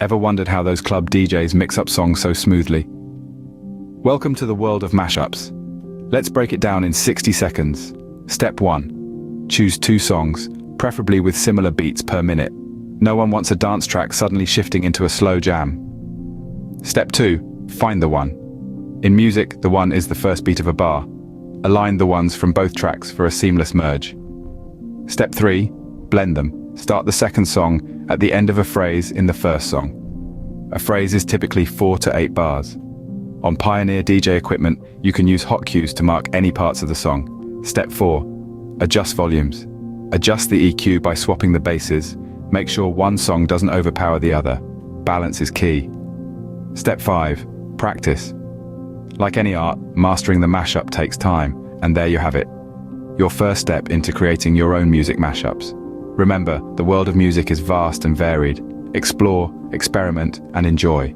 Ever wondered how those club DJs mix up songs so smoothly? Welcome to the world of mashups. Let's break it down in 60 seconds. Step 1. Choose 2 songs, preferably with similar beats per minute. No one wants a dance track suddenly shifting into a slow jam. Step 2. Find the one. In music, the one is the first beat of a bar. Align the ones from both tracks for a seamless merge. Step 3. Blend them. Start the second song at the end of a phrase in the first song. A phrase is typically 4 to 8 bars. On Pioneer DJ equipment, you can use hot cues to mark any parts of the song. Step 4. Adjust volumes. Adjust the EQ by swapping the basses. Make sure one song doesn't overpower the other. Balance is key. Step 5. Practice. Like any art, mastering the mashup takes time, and there you have it. Your first step into creating your own music mashups. Remember, the world of music is vast and varied. Explore, experiment, and enjoy.